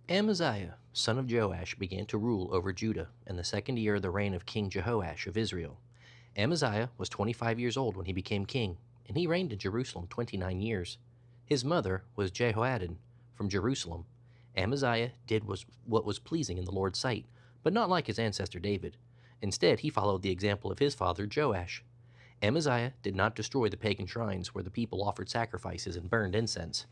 Amaziah, son of Joash, began to rule over Judah in the second year of the reign of King Jehoash of Israel. Amaziah was 25 years old when he became king, and he reigned in Jerusalem 29 years. His mother was Jehoaddan from Jerusalem. Amaziah did what was pleasing in the Lord's sight, but not like his ancestor David. Instead, he followed the example of his father Joash. Amaziah did not destroy the pagan shrines where the people offered sacrifices and burned incense.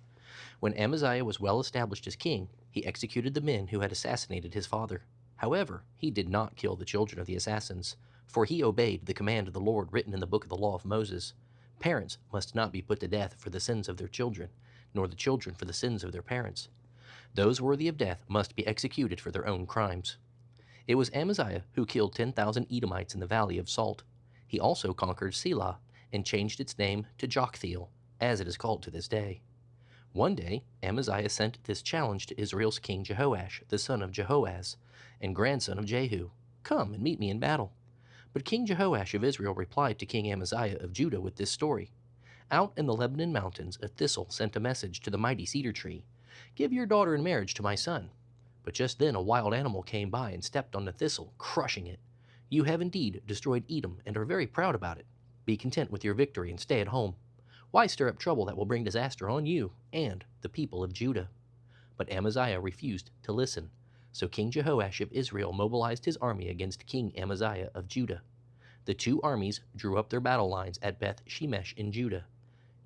When Amaziah was well established as king, he executed the men who had assassinated his father. However, he did not kill the children of the assassins, for he obeyed the command of the Lord written in the book of the law of Moses. Parents must not be put to death for the sins of their children, nor the children for the sins of their parents. Those worthy of death must be executed for their own crimes. It was Amaziah who killed 10,000 Edomites in the valley of Salt. He also conquered Selah and changed its name to Joktheel, as it is called to this day. One day, Amaziah sent this challenge to Israel's king Jehoash, the son of Jehoaz, and grandson of Jehu, "Come and meet me in battle." But King Jehoash of Israel replied to King Amaziah of Judah with this story. Out in the Lebanon mountains, a thistle sent a message to the mighty cedar tree, "Give your daughter in marriage to my son." But just then a wild animal came by and stepped on the thistle, crushing it. "You have indeed destroyed Edom and are very proud about it. Be content with your victory and stay at home. Why stir up trouble that will bring disaster on you and the people of Judah?" But Amaziah refused to listen. So King Jehoash of Israel mobilized his army against King Amaziah of Judah. The two armies drew up their battle lines at Beth Shemesh in Judah.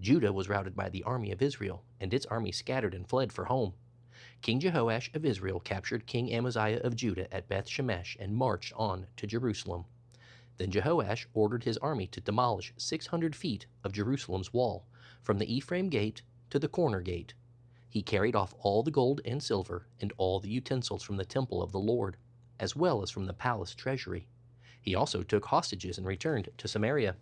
Judah was routed by the army of Israel, and its army scattered and fled for home. King Jehoash of Israel captured King Amaziah of Judah at Beth Shemesh and marched on to Jerusalem. Then Jehoash ordered his army to demolish 600 feet of Jerusalem's wall, from the Ephraim gate to the corner gate. He carried off all the gold and silver and all the utensils from the temple of the Lord, as well as from the palace treasury. He also took hostages and returned to Samaria.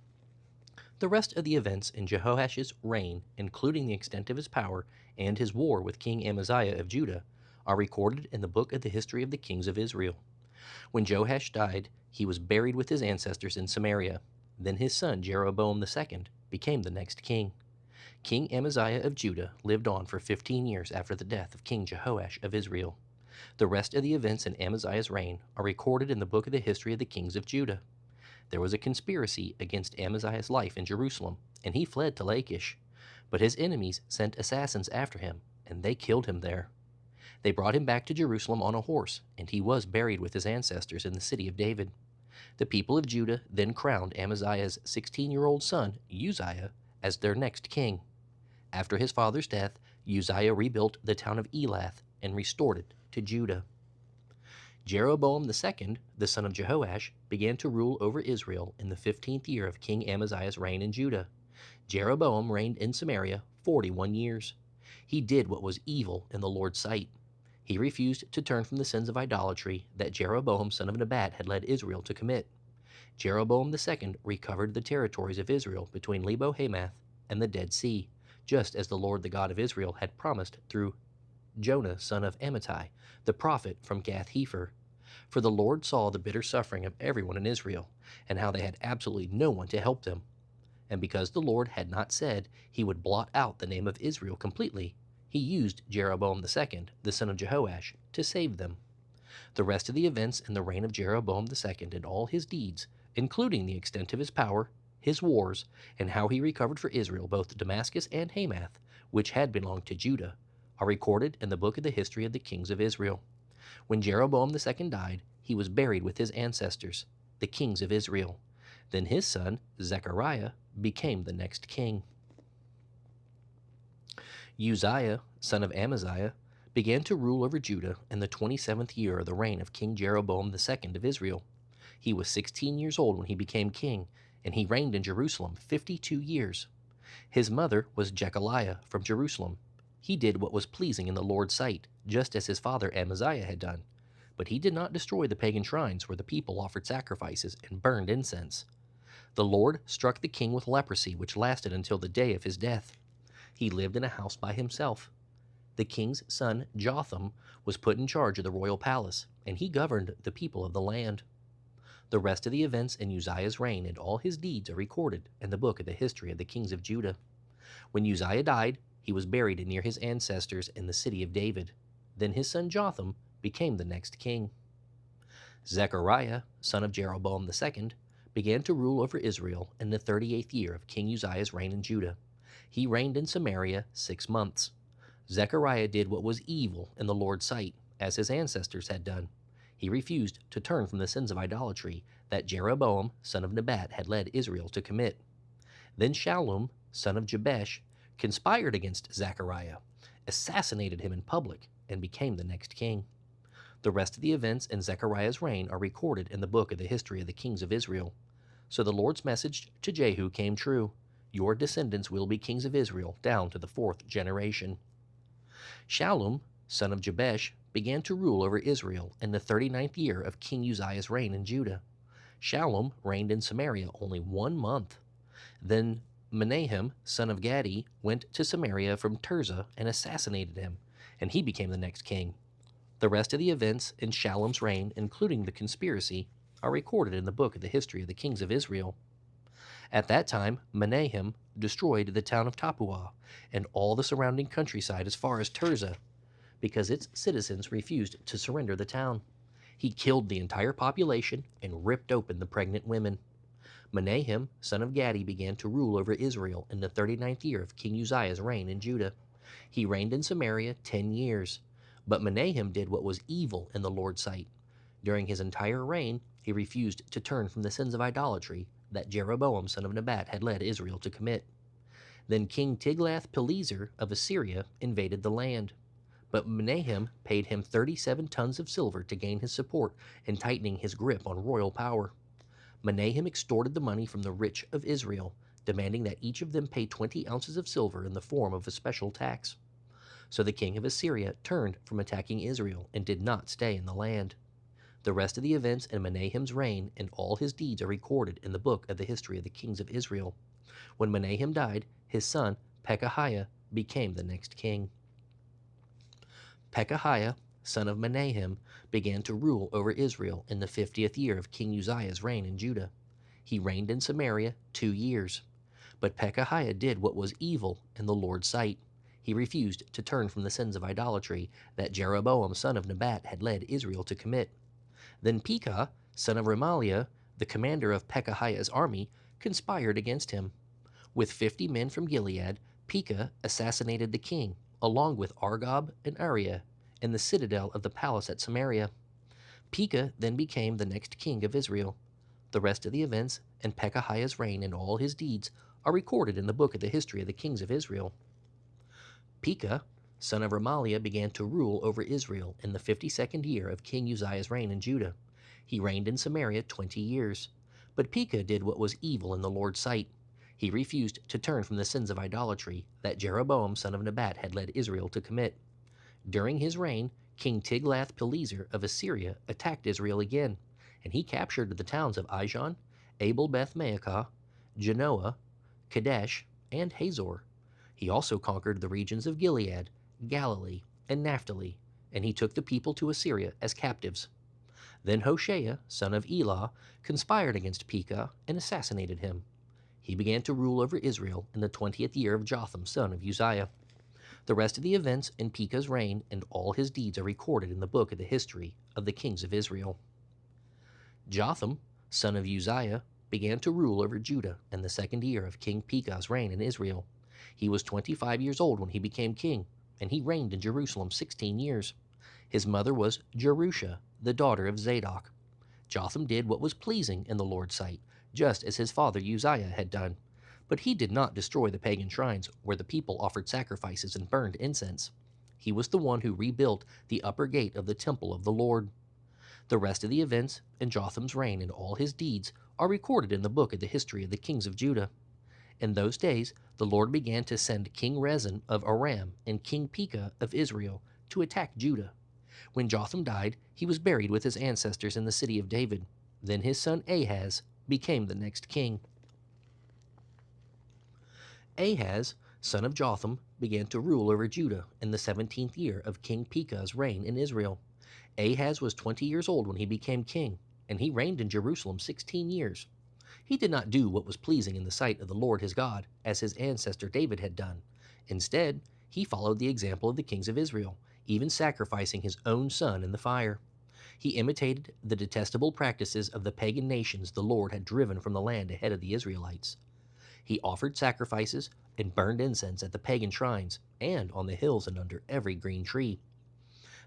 The rest of the events in Jehoash's reign, including the extent of his power and his war with King Amaziah of Judah, are recorded in the book of the history of the kings of Israel. When Joash died, he was buried with his ancestors in Samaria. Then his son Jeroboam II became the next king. King Amaziah of Judah lived on for 15 years after the death of King Jehoash of Israel. The rest of the events in Amaziah's reign are recorded in the book of the history of the kings of Judah. There was a conspiracy against Amaziah's life in Jerusalem, and he fled to Lachish. But his enemies sent assassins after him, and they killed him there. They brought him back to Jerusalem on a horse, and he was buried with his ancestors in the city of David. The people of Judah then crowned Amaziah's 16-year-old son, Uzziah, as their next king. After his father's death, Uzziah rebuilt the town of Elath and restored it to Judah. Jeroboam II, the son of Jehoash, began to rule over Israel in the 15th year of King Amaziah's reign in Judah. Jeroboam reigned in Samaria 41 years. He did what was evil in the Lord's sight. He refused to turn from the sins of idolatry that Jeroboam son of Nebat had led Israel to commit. Jeroboam II recovered the territories of Israel between Lebo-Hamath and the Dead Sea, just as the Lord the God of Israel had promised through Jonah son of Amittai, the prophet from Gath-Hepher. For the Lord saw the bitter suffering of everyone in Israel, and how they had absolutely no one to help them. And because the Lord had not said he would blot out the name of Israel completely, he used Jeroboam II, the son of Jehoash, to save them. The rest of the events in the reign of Jeroboam II and all his deeds, including the extent of his power, his wars, and how he recovered for Israel both Damascus and Hamath, which had belonged to Judah, are recorded in the book of the history of the kings of Israel. When Jeroboam II died, he was buried with his ancestors, the kings of Israel. Then his son, Zechariah, became the next king. Uzziah, son of Amaziah, began to rule over Judah in the 27th year of the reign of King Jeroboam II of Israel. He was 16 years old when he became king, and he reigned in Jerusalem 52 years. His mother was Jechaliah from Jerusalem. He did what was pleasing in the Lord's sight, just as his father Amaziah had done. But he did not destroy the pagan shrines where the people offered sacrifices and burned incense. The Lord struck the king with leprosy, which lasted until the day of his death. He lived in a house by himself. The king's son Jotham was put in charge of the royal palace, and he governed the people of the land. The rest of the events in Uzziah's reign and all his deeds are recorded in the book of the history of the kings of Judah. When Uzziah died, he was buried near his ancestors in the city of David. Then his son Jotham became the next king. Zechariah, son of Jeroboam II, began to rule over Israel in the 38th year of King Uzziah's reign in Judah. He reigned in Samaria 6 months. Zechariah did what was evil in the Lord's sight, as his ancestors had done. He refused to turn from the sins of idolatry that Jeroboam, son of Nebat, had led Israel to commit. Then Shallum, son of Jabesh, conspired against Zechariah, assassinated him in public, and became the next king. The rest of the events in Zechariah's reign are recorded in the book of the history of the kings of Israel. So the Lord's message to Jehu came true. Your descendants will be kings of Israel down to the 4th generation. Shallum, son of Jabesh, began to rule over Israel in the 39th year of King Uzziah's reign in Judah. Shallum reigned in Samaria only 1 month. Then Menahem, son of Gadi, went to Samaria from Tirzah and assassinated him, and he became the next king. The rest of the events in Shallum's reign, including the conspiracy, are recorded in the book of the history of the kings of Israel. At that time, Menahem destroyed the town of Tappuah and all the surrounding countryside as far as Tirzah, because its citizens refused to surrender the town. He killed the entire population and ripped open the pregnant women. Menahem, son of Gadi, began to rule over Israel in the 39th year of King Uzziah's reign in Judah. He reigned in Samaria 10 years. But Menahem did what was evil in the Lord's sight. During his entire reign, he refused to turn from the sins of idolatry that Jeroboam, son of Nebat, had led Israel to commit. Then King Tiglath-Pileser of Assyria invaded the land. But Menahem paid him 37 tons of silver to gain his support and tightening his grip on royal power. Menahem extorted the money from the rich of Israel, demanding that each of them pay 20 ounces of silver in the form of a special tax. So the king of Assyria turned from attacking Israel and did not stay in the land. The rest of the events in Menahem's reign and all his deeds are recorded in the book of the history of the kings of Israel. When Menahem died, his son Pekahiah became the next king. Pekahiah, son of Menahem, began to rule over Israel in the 50th year of King Uzziah's reign in Judah. He reigned in Samaria 2 years. But Pekahiah did what was evil in the Lord's sight. He refused to turn from the sins of idolatry that Jeroboam, son of Nebat, had led Israel to commit. Then Pekah, son of Remaliah, the commander of Pekahiah's army, conspired against him. With 50 men from Gilead, Pekah assassinated the king, along with Argob and Arieh, in the citadel of the palace at Samaria. Pekah then became the next king of Israel. The rest of the events in Pekahiah's reign and all his deeds are recorded in the book of the history of the kings of Israel. Pekah, son of Remaliah, began to rule over Israel in the 52nd year of King Uzziah's reign in Judah. He reigned in Samaria 20 years. But Pekah did what was evil in the Lord's sight. He refused to turn from the sins of idolatry that Jeroboam, son of Nebat, had led Israel to commit. During his reign, King Tiglath-Pileser of Assyria attacked Israel again, and he captured the towns of Ijon, Abel-Beth-Maachah, Genoa, Kadesh, and Hazor. He also conquered the regions of Gilead, Galilee, and Naphtali, and he took the people to Assyria as captives. Then Hoshea, son of Elah, conspired against Pekah and assassinated him. He began to rule over Israel in the 20th year of Jotham, son of Uzziah. The rest of the events in Pekah's reign and all his deeds are recorded in the book of the history of the kings of Israel. Jotham, son of Uzziah, began to rule over Judah in the 2nd year of King Pekah's reign in Israel. He was 25 years old when he became king, and he reigned in Jerusalem 16 years. His mother was Jerusha, the daughter of Zadok. Jotham did what was pleasing in the Lord's sight, just as his father Uzziah had done. But he did not destroy the pagan shrines where the people offered sacrifices and burned incense. He was the one who rebuilt the upper gate of the temple of the Lord. The rest of the events in Jotham's reign and all his deeds are recorded in the book of the history of the kings of Judah. In those days, the Lord began to send King Rezin of Aram and King Pekah of Israel to attack Judah. When Jotham died, he was buried with his ancestors in the city of David. Then his son Ahaz became the next king. Ahaz, son of Jotham, began to rule over Judah in the 17th year of King Pekah's reign in Israel. Ahaz was 20 years old when he became king, and he reigned in Jerusalem 16 years. He did not do what was pleasing in the sight of the Lord his God, as his ancestor David had done. Instead, he followed the example of the kings of Israel, even sacrificing his own son in the fire. He imitated the detestable practices of the pagan nations the Lord had driven from the land ahead of the Israelites. He offered sacrifices and burned incense at the pagan shrines and on the hills and under every green tree.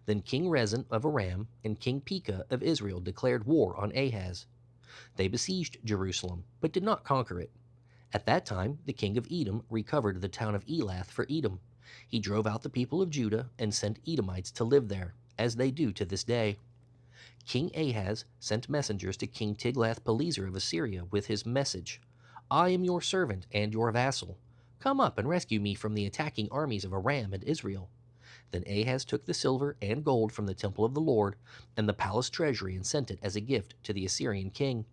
Then King Rezin of Aram and King Pekah of Israel declared war on Ahaz. They besieged Jerusalem, but did not conquer it. At that time, the king of Edom recovered the town of Elath for Edom. He drove out the people of Judah and sent Edomites to live there, as they do to this day. King Ahaz sent messengers to King Tiglath-Pileser of Assyria with his message, "I am your servant and your vassal. Come up and rescue me from the attacking armies of Aram and Israel." Then Ahaz took the silver and gold from the temple of the Lord and the palace treasury and sent it as a gift to the Assyrian king.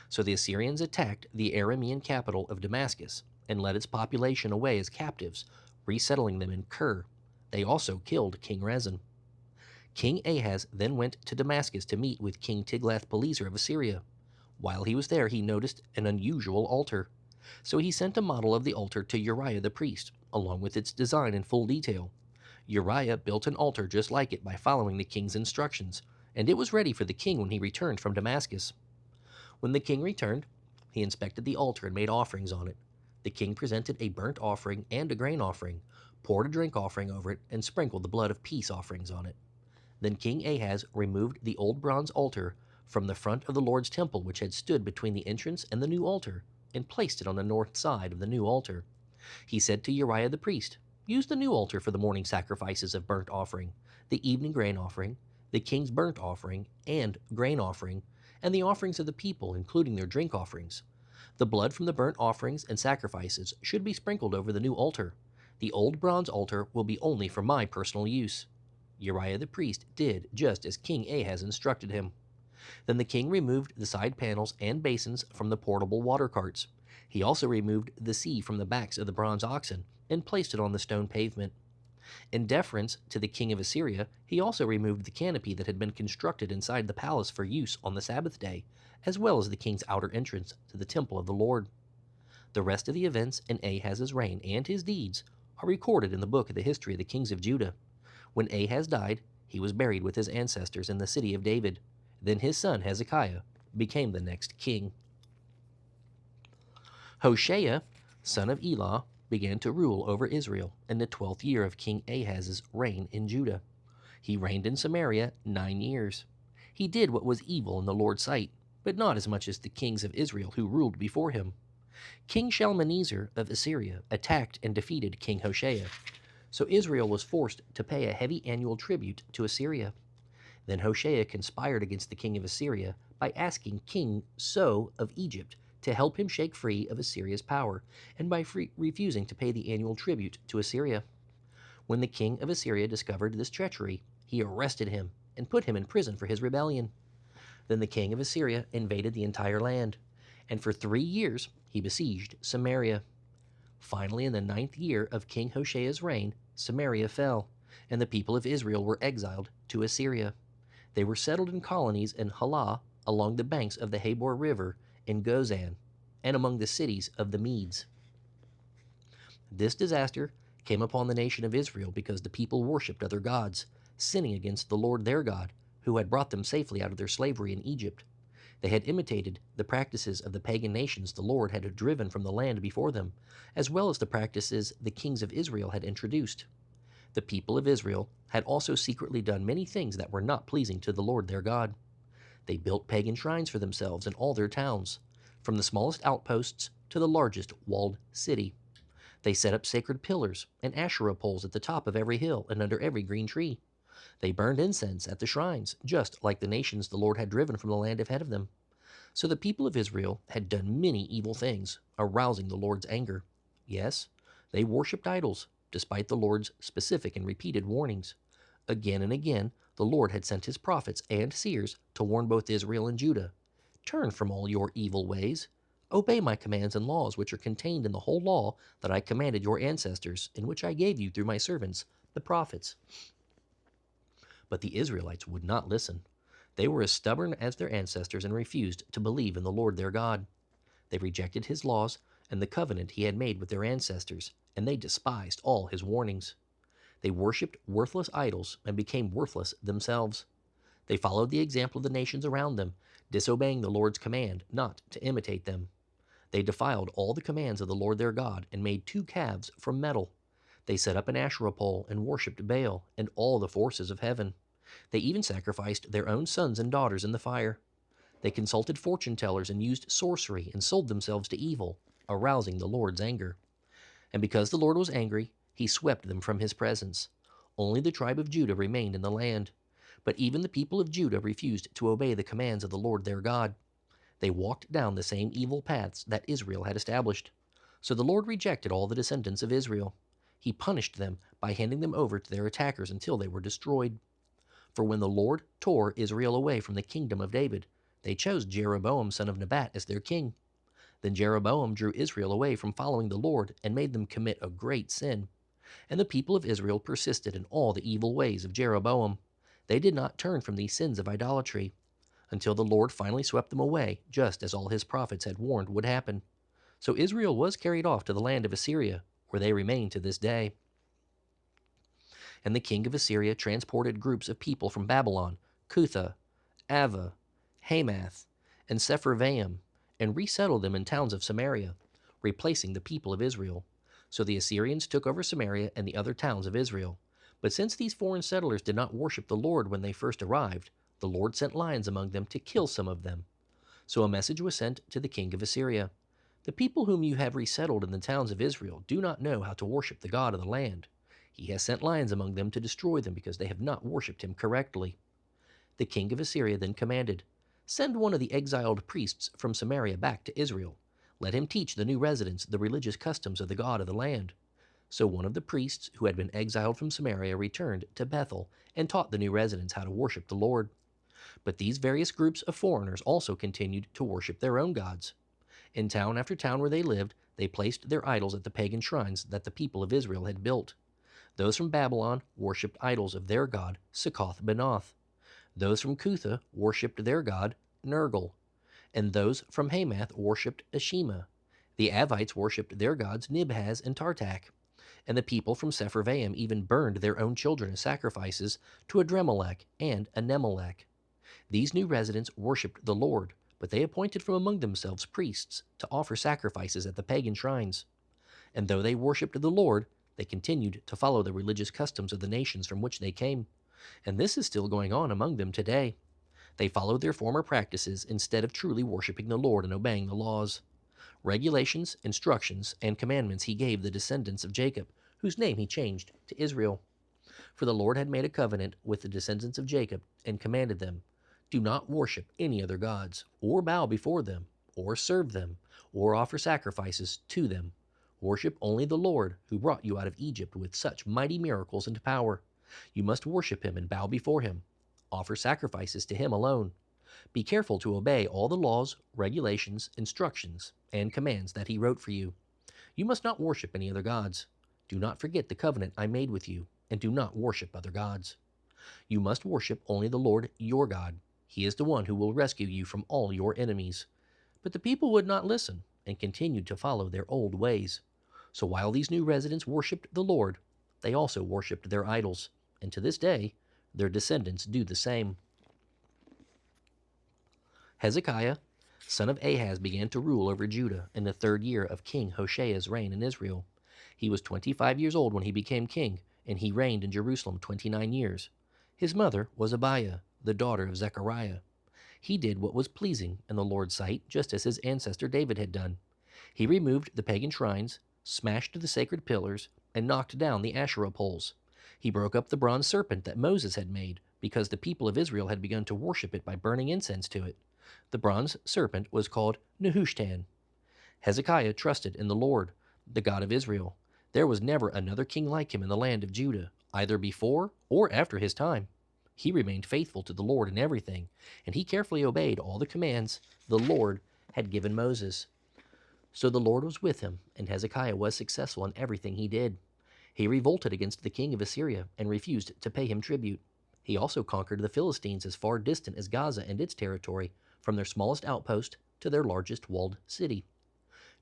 So the Assyrians attacked the Aramean capital of Damascus and led its population away as captives, resettling them in Kir. They also killed King Rezin. King Ahaz then went to Damascus to meet with King Tiglath-Pileser of Assyria. While he was there, he noticed an unusual altar. So he sent a model of the altar to Uriah the priest, along with its design in full detail. Uriah built an altar just like it by following the king's instructions, and it was ready for the king when he returned from Damascus. When the king returned, he inspected the altar and made offerings on it. The king presented a burnt offering and a grain offering, poured a drink offering over it, and sprinkled the blood of peace offerings on it. Then King Ahaz removed the old bronze altar from the front of the Lord's temple, which had stood between the entrance and the new altar, and placed it on the north side of the new altar. He said to Uriah the priest, "Use the new altar for the morning sacrifices of burnt offering, the evening grain offering, the king's burnt offering and grain offering, and the offerings of the people, including their drink offerings. The blood from the burnt offerings and sacrifices should be sprinkled over the new altar. The old bronze altar will be only for my personal use." Uriah the priest did just as King Ahaz instructed him. Then the king removed the side panels and basins from the portable water carts. He also removed the sea from the backs of the bronze oxen and placed it on the stone pavement. In deference to the king of Assyria, he also removed the canopy that had been constructed inside the palace for use on the Sabbath day, as well as the king's outer entrance to the temple of the Lord. The rest of the events in Ahaz's reign and his deeds are recorded in the book of the history of the kings of Judah. When Ahaz died, he was buried with his ancestors in the city of David. Then his son Hezekiah became the next king. Hoshea, son of Elah, began to rule over Israel in the 12th year of King Ahaz's reign in Judah. He reigned in Samaria 9 years. He did what was evil in the Lord's sight, but not as much as the kings of Israel who ruled before him. King Shalmaneser of Assyria attacked and defeated King Hoshea, so Israel was forced to pay a heavy annual tribute to Assyria. Then Hoshea conspired against the king of Assyria by asking King So of Egypt to help him shake free of Assyria's power, and by refusing to pay the annual tribute to Assyria. When the king of Assyria discovered this treachery, he arrested him and put him in prison for his rebellion. Then the king of Assyria invaded the entire land, and for 3 years he besieged Samaria. Finally, in the 9th year of King Hoshea's reign, Samaria fell, and the people of Israel were exiled to Assyria. They were settled in colonies in Halah, along the banks of the Habor River, in Gozan, and among the cities of the Medes. This disaster came upon the nation of Israel because the people worshipped other gods, sinning against the Lord their God, who had brought them safely out of their slavery in Egypt. They had imitated the practices of the pagan nations the Lord had driven from the land before them, as well as the practices the kings of Israel had introduced. The people of Israel had also secretly done many things that were not pleasing to the Lord their God. They built pagan shrines for themselves in all their towns, from the smallest outposts to the largest walled city. They set up sacred pillars and Asherah poles at the top of every hill and under every green tree. They burned incense at the shrines, just like the nations the Lord had driven from the land ahead of them. So the people of Israel had done many evil things, arousing the Lord's anger. Yes, they worshipped idols, despite the Lord's specific and repeated warnings. Again and again, the Lord had sent his prophets and seers to warn both Israel and Judah. Turn from all your evil ways. Obey my commands and laws, which are contained in the whole law that I commanded your ancestors, and which I gave you through my servants, the prophets. But the Israelites would not listen. They were as stubborn as their ancestors and refused to believe in the Lord their God. They rejected his laws and the covenant he had made with their ancestors, and they despised all his warnings. They worshipped worthless idols and became worthless themselves. They followed the example of the nations around them, disobeying the Lord's command not to imitate them. They defiled all the commands of the Lord their God and made 2 calves from metal. They set up an Asherah pole and worshipped Baal and all the forces of heaven. They even sacrificed their own sons and daughters in the fire. They consulted fortune tellers and used sorcery and sold themselves to evil, arousing the Lord's anger. And because the Lord was angry, he swept them from his presence. Only the tribe of Judah remained in the land. But even the people of Judah refused to obey the commands of the Lord their God. They walked down the same evil paths that Israel had established. So the Lord rejected all the descendants of Israel. He punished them by handing them over to their attackers until they were destroyed. For when the Lord tore Israel away from the kingdom of David, they chose Jeroboam son of Nebat as their king. Then Jeroboam drew Israel away from following the Lord and made them commit a great sin. And the people of Israel persisted in all the evil ways of Jeroboam. They did not turn from these sins of idolatry, until the Lord finally swept them away, just as all his prophets had warned would happen. So Israel was carried off to the land of Assyria, where they remain to this day. And the king of Assyria transported groups of people from Babylon, Cutha, Ava, Hamath, and Sepharvaim, and resettled them in towns of Samaria, replacing the people of Israel. So the Assyrians took over Samaria and the other towns of Israel. But since these foreign settlers did not worship the Lord when they first arrived, the Lord sent lions among them to kill some of them. So a message was sent to the king of Assyria. The people whom you have resettled in the towns of Israel do not know how to worship the God of the land. He has sent lions among them to destroy them because they have not worshipped him correctly. The king of Assyria then commanded, "Send one of the exiled priests from Samaria back to Israel. Let him teach the new residents the religious customs of the God of the land." So one of the priests who had been exiled from Samaria returned to Bethel and taught the new residents how to worship the Lord. But these various groups of foreigners also continued to worship their own gods. In town after town where they lived, they placed their idols at the pagan shrines that the people of Israel had built. Those from Babylon worshipped idols of their god, Succoth-Benoth. Those from Cutha worshipped their god, Nergal. And those from Hamath worshipped Ashima. The Avites worshipped their gods, Nibhaz and Tartak. And the people from Sepharvaim even burned their own children as sacrifices to Adremelech and Anemelech. These new residents worshipped the Lord, but they appointed from among themselves priests to offer sacrifices at the pagan shrines. And though they worshipped the Lord, they continued to follow the religious customs of the nations from which they came. And this is still going on among them today. They followed their former practices instead of truly worshiping the Lord and obeying the laws, regulations, instructions, and commandments he gave the descendants of Jacob, whose name he changed to Israel. For the Lord had made a covenant with the descendants of Jacob and commanded them, "Do not worship any other gods, or bow before them, or serve them, or offer sacrifices to them. Worship only the Lord, who brought you out of Egypt with such mighty miracles and power. You must worship him and bow before him. Offer sacrifices to him alone. Be careful to obey all the laws, regulations, instructions, and commands that he wrote for you. You must not worship any other gods. Do not forget the covenant I made with you, and do not worship other gods. You must worship only the Lord your God. He is the one who will rescue you from all your enemies." But the people would not listen and continued to follow their old ways. So while these new residents worshipped the Lord, they also worshipped their idols, and to this day, their descendants do the same. Hezekiah, son of Ahaz, began to rule over Judah in the 3rd year of King Hoshea's reign in Israel. He was 25 years old when he became king, and he reigned in Jerusalem 29 years. His mother was Abiah, the daughter of Zechariah. He did what was pleasing in the Lord's sight, just as his ancestor David had done. He removed the pagan shrines, smashed the sacred pillars, and knocked down the Asherah poles. He broke up the bronze serpent that Moses had made, because the people of Israel had begun to worship it by burning incense to it. The bronze serpent was called Nehushtan. Hezekiah trusted in the Lord, the God of Israel. There was never another king like him in the land of Judah, either before or after his time. He remained faithful to the Lord in everything, and he carefully obeyed all the commands the Lord had given Moses. So the Lord was with him, and Hezekiah was successful in everything he did. He revolted against the king of Assyria and refused to pay him tribute. He also conquered the Philistines as far distant as Gaza and its territory, from their smallest outpost to their largest walled city.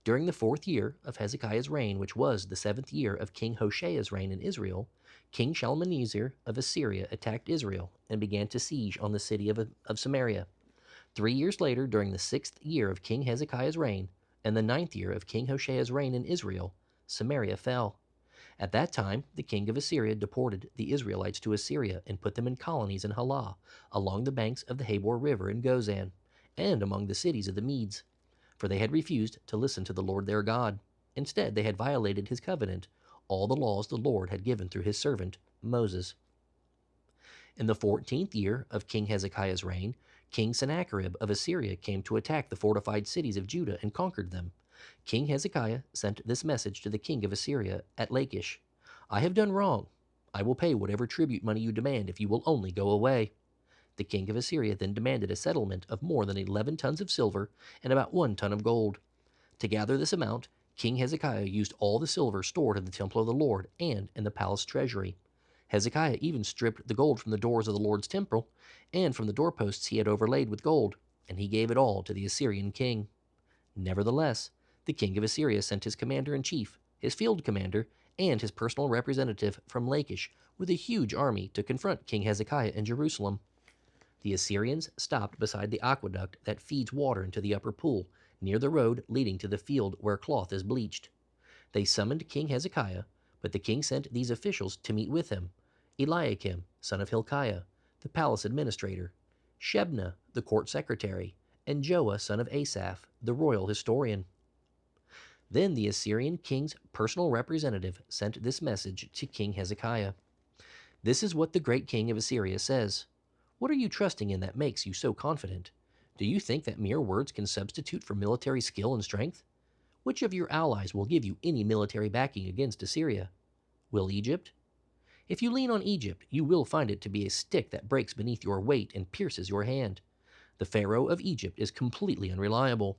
During the 4th year of Hezekiah's reign, which was the 7th year of King Hoshea's reign in Israel, King Shalmaneser of Assyria attacked Israel and began to siege on the city of Samaria. 3 years later, during the 6th year of King Hezekiah's reign, and the 9th year of King Hoshea's reign in Israel, Samaria fell. At that time, the king of Assyria deported the Israelites to Assyria and put them in colonies in Halah, along the banks of the Habor River in Gozan, and among the cities of the Medes, for they had refused to listen to the Lord their God. Instead, they had violated his covenant, all the laws the Lord had given through his servant Moses. In the 14th year of King Hezekiah's reign, King Sennacherib of Assyria came to attack the fortified cities of Judah and conquered them. King Hezekiah sent this message to the king of Assyria at Lachish: "I have done wrong. I will pay whatever tribute money you demand if you will only go away." The king of Assyria then demanded a settlement of more than 11 tons of silver and about 1 ton of gold. To gather this amount, King Hezekiah used all the silver stored in the temple of the Lord and in the palace treasury. Hezekiah even stripped the gold from the doors of the Lord's temple and from the doorposts he had overlaid with gold, and he gave it all to the Assyrian king. Nevertheless, the king of Assyria sent his commander-in-chief, his field commander, and his personal representative from Lachish with a huge army to confront King Hezekiah in Jerusalem. The Assyrians stopped beside the aqueduct that feeds water into the upper pool, near the road leading to the field where cloth is bleached. They summoned King Hezekiah, but the king sent these officials to meet with him: Eliakim, son of Hilkiah, the palace administrator; Shebna, the court secretary; and Joah, son of Asaph, the royal historian. Then the Assyrian king's personal representative sent this message to King Hezekiah: "This is what the great king of Assyria says. What are you trusting in that makes you so confident? Do you think that mere words can substitute for military skill and strength? Which of your allies will give you any military backing against Assyria? Will Egypt? If you lean on Egypt, you will find it to be a stick that breaks beneath your weight and pierces your hand. The Pharaoh of Egypt is completely unreliable.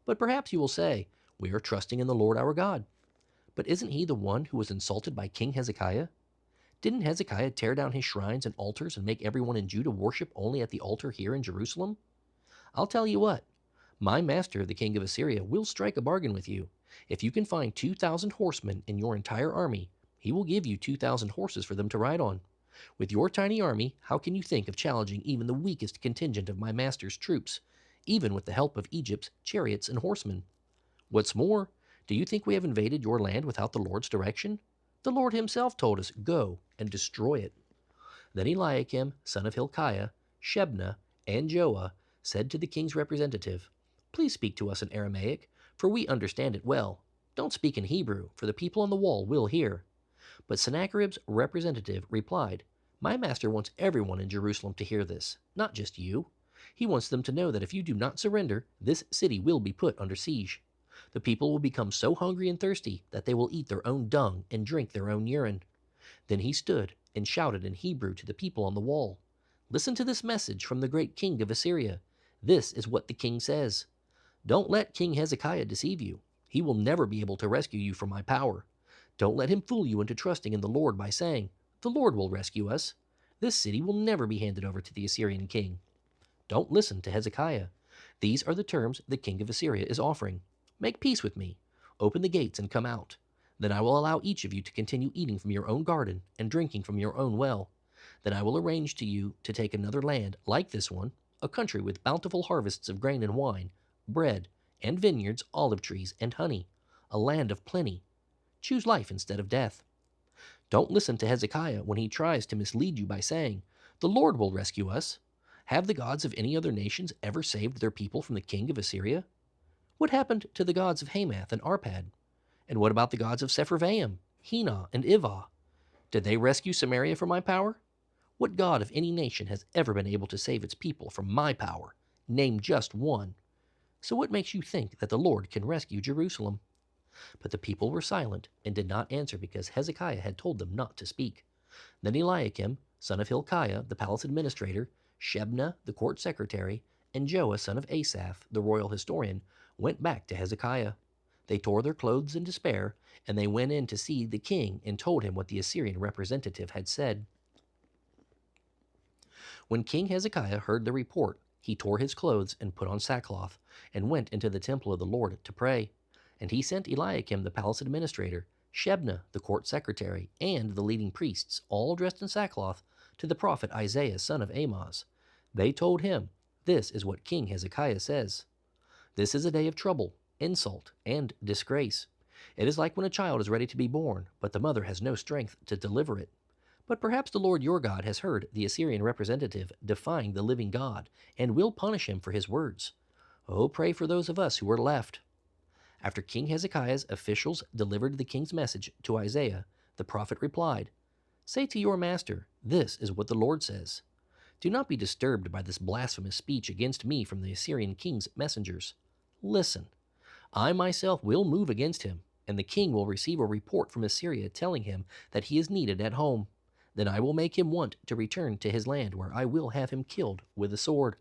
But perhaps you will say, 'We are trusting in the Lord our God.' But isn't he the one who was insulted by King Hezekiah? Didn't Hezekiah tear down his shrines and altars and make everyone in Judah worship only at the altar here in Jerusalem? I'll tell you what, my master, the king of Assyria, will strike a bargain with you. If you can find 2,000 horsemen in your entire army, he will give you 2,000 horses for them to ride on. With your tiny army, how can you think of challenging even the weakest contingent of my master's troops, even with the help of Egypt's chariots and horsemen? What's more, do you think we have invaded your land without the Lord's direction? The Lord himself told us, 'Go and destroy it.'" Then Eliakim, son of Hilkiah, Shebna, and Joah said to the king's representative, "Please speak to us in Aramaic, for we understand it well. Don't speak in Hebrew, for the people on the wall will hear." But Sennacherib's representative replied, "My master wants everyone in Jerusalem to hear this, not just you. He wants them to know that if you do not surrender, this city will be put under siege. The people will become so hungry and thirsty that they will eat their own dung and drink their own urine." Then he stood and shouted in Hebrew to the people on the wall, "Listen to this message from the great king of Assyria. This is what the king says: Don't let King Hezekiah deceive you. He will never be able to rescue you from my power. Don't let him fool you into trusting in the Lord by saying, 'The Lord will rescue us.' This city will never be handed over to the Assyrian king. Don't listen to Hezekiah. These are the terms the king of Assyria is offering. Make peace with me. Open the gates and come out. Then I will allow each of you to continue eating from your own garden and drinking from your own well. Then I will arrange to you to take another land like this one, a country with bountiful harvests of grain and wine, bread, and vineyards, olive trees, and honey, a land of plenty. Choose life instead of death. Don't listen to Hezekiah when he tries to mislead you by saying, 'The Lord will rescue us.' Have the gods of any other nations ever saved their people from the king of Assyria? What happened to the gods of Hamath and Arpad? And what about the gods of Sepharvaim, Hena, and Ivah? Did they rescue Samaria from my power? What god of any nation has ever been able to save its people from my power? Name just one. So what makes you think that the Lord can rescue Jerusalem?" But the people were silent and did not answer because Hezekiah had told them not to speak. Then Eliakim, son of Hilkiah, the palace administrator, Shebna, the court secretary, and Joah, son of Asaph, the royal historian, went back to Hezekiah. They tore their clothes in despair, and they went in to see the king and told him what the Assyrian representative had said. When King Hezekiah heard the report, he tore his clothes and put on sackcloth, and went into the temple of the Lord to pray. And he sent Eliakim the palace administrator, Shebna the court secretary, and the leading priests, all dressed in sackcloth, to the prophet Isaiah son of Amoz. They told him, "This is what King Hezekiah says. This is a day of trouble, insult, and disgrace. It is like when a child is ready to be born, but the mother has no strength to deliver it. But perhaps the Lord your God has heard the Assyrian representative defying the living God, and will punish him for his words. Oh, pray for those of us who are left." After King Hezekiah's officials delivered the king's message to Isaiah, the prophet replied, "Say to your master, this is what the Lord says. Do not be disturbed by this blasphemous speech against me from the Assyrian king's messengers. Listen, I myself will move against him, and the king will receive a report from Assyria telling him that he is needed at home. Then I will make him want to return to his land, where I will have him killed with a sword."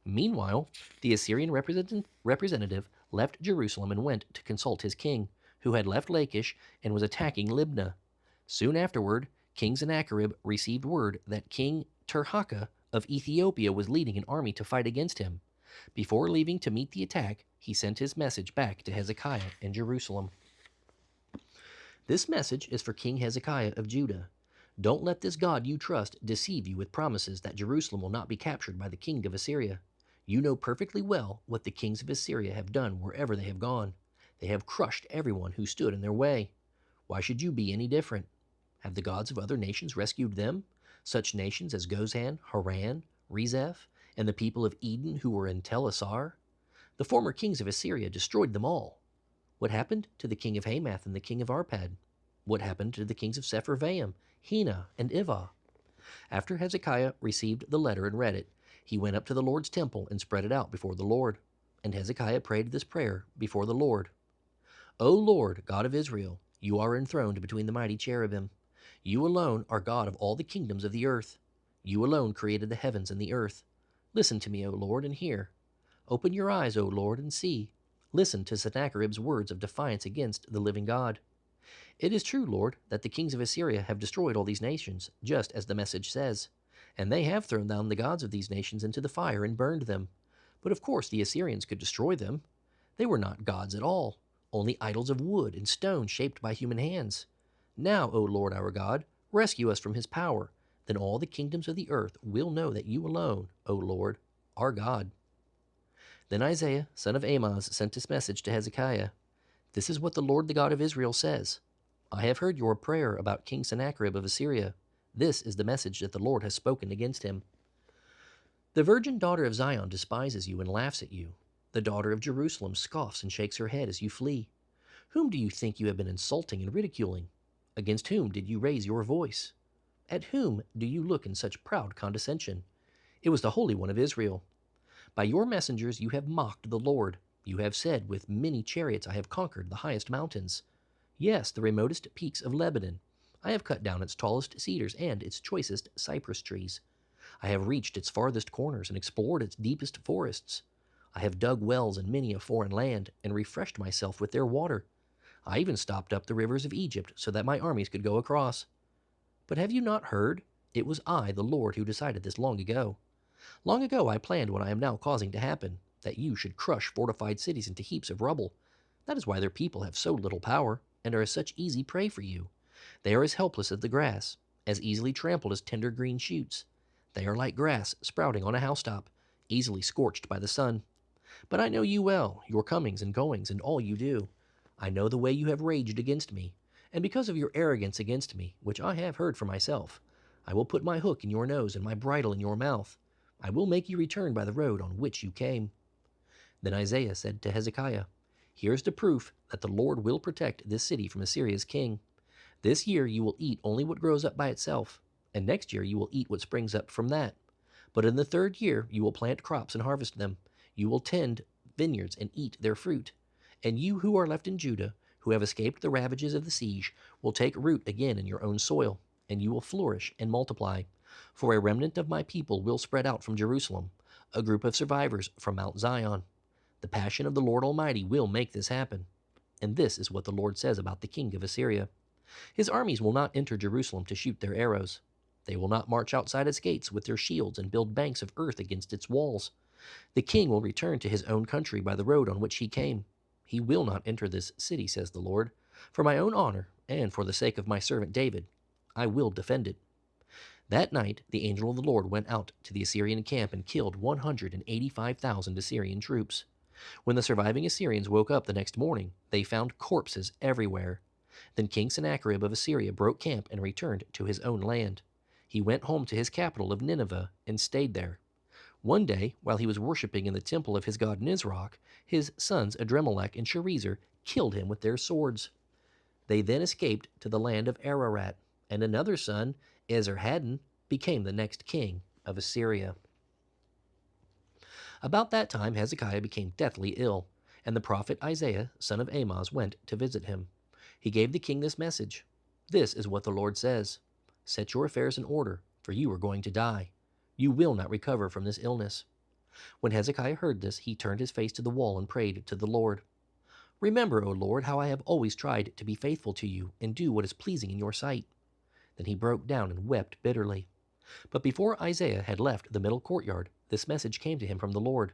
Meanwhile, the Assyrian representative left Jerusalem and went to consult his king, who had left Lachish and was attacking Libnah. Soon afterward, King Sennacherib received word that King Tirhakah of Ethiopia was leading an army to fight against him. Before leaving to meet the attack, he sent his message back to Hezekiah in Jerusalem. This message is for King Hezekiah of Judah. Don't let this God you trust deceive you with promises that Jerusalem will not be captured by the king of Assyria. You know perfectly well what the kings of Assyria have done wherever they have gone. They have crushed everyone who stood in their way. Why should you be any different? Have the gods of other nations rescued them? Such nations as Gozan, Haran, Rezeph, and the people of Eden who were in Tel Assar? The former kings of Assyria destroyed them all. What happened to the king of Hamath and the king of Arpad? What happened to the kings of Sepharvaim, Hena, and Ivah? After Hezekiah received the letter and read it, he went up to the Lord's temple and spread it out before the Lord. And Hezekiah prayed this prayer before the Lord. O Lord, God of Israel, you are enthroned between the mighty cherubim. You alone are God of all the kingdoms of the earth. You alone created the heavens and the earth. Listen to me, O Lord, and hear. Open your eyes, O Lord, and see. Listen to Sennacherib's words of defiance against the living God. It is true, Lord, that the kings of Assyria have destroyed all these nations, just as the message says. And they have thrown down the gods of these nations into the fire and burned them. But of course the Assyrians could destroy them. They were not gods at all, only idols of wood and stone shaped by human hands. Now, O Lord our God, rescue us from his power. Then all the kingdoms of the earth will know that you alone, O Lord, are God. Then Isaiah, son of Amoz, sent this message to Hezekiah. This is what the Lord, the God of Israel, says. I have heard your prayer about King Sennacherib of Assyria. This is the message that the Lord has spoken against him. The virgin daughter of Zion despises you and laughs at you. The daughter of Jerusalem scoffs and shakes her head as you flee. Whom do you think you have been insulting and ridiculing? Against whom did you raise your voice? At whom do you look in such proud condescension? It was the Holy One of Israel. By your messengers you have mocked the Lord. You have said, with many chariots I have conquered the highest mountains. Yes, the remotest peaks of Lebanon. I have cut down its tallest cedars and its choicest cypress trees. I have reached its farthest corners and explored its deepest forests. I have dug wells in many a foreign land and refreshed myself with their water. I even stopped up the rivers of Egypt so that my armies could go across. But have you not heard? It was I, the Lord, who decided this long ago. Long ago I planned what I am now causing to happen, that you should crush fortified cities into heaps of rubble. That is why their people have so little power and are such easy prey for you. They are as helpless as the grass, as easily trampled as tender green shoots. They are like grass sprouting on a housetop, easily scorched by the sun. But I know you well, your comings and goings, and all you do. I know the way you have raged against me, and because of your arrogance against me, which I have heard for myself, I will put my hook in your nose and my bridle in your mouth. I will make you return by the road on which you came. Then Isaiah said to Hezekiah, Here's the proof that the Lord will protect this city from Assyria's king. This year you will eat only what grows up by itself, and next year you will eat what springs up from that. But in the third year you will plant crops and harvest them. You will tend vineyards and eat their fruit. And you who are left in Judah, who have escaped the ravages of the siege, will take root again in your own soil, and you will flourish and multiply. For a remnant of my people will spread out from Jerusalem, a group of survivors from Mount Zion. The passion of the Lord Almighty will make this happen. And this is what the Lord says about the king of Assyria. His armies will not enter Jerusalem to shoot their arrows. They will not march outside its gates with their shields and build banks of earth against its walls. The king will return to his own country by the road on which he came. He will not enter this city, says the Lord. For my own honor and for the sake of my servant David, I will defend it. That night the angel of the Lord went out to the Assyrian camp and killed 185,000 Assyrian troops. When the surviving Assyrians woke up the next morning, they found corpses everywhere. Then King Sennacherib of Assyria broke camp and returned to his own land. He went home to his capital of Nineveh and stayed there. One day, while he was worshiping in the temple of his god Nisroch, his sons Adremelech and Sharezer killed him with their swords. They then escaped to the land of Ararat, and another son, Esarhaddon, became the next king of Assyria. About that time Hezekiah became deathly ill, and the prophet Isaiah, son of Amoz, went to visit him. He gave the king this message: "This is what the Lord says: Set your affairs in order, for you are going to die. You will not recover from this illness." When Hezekiah heard this, he turned his face to the wall and prayed to the Lord. "Remember, O Lord, how I have always tried to be faithful to you and do what is pleasing in your sight." Then he broke down and wept bitterly. But before Isaiah had left the middle courtyard, this message came to him from the Lord: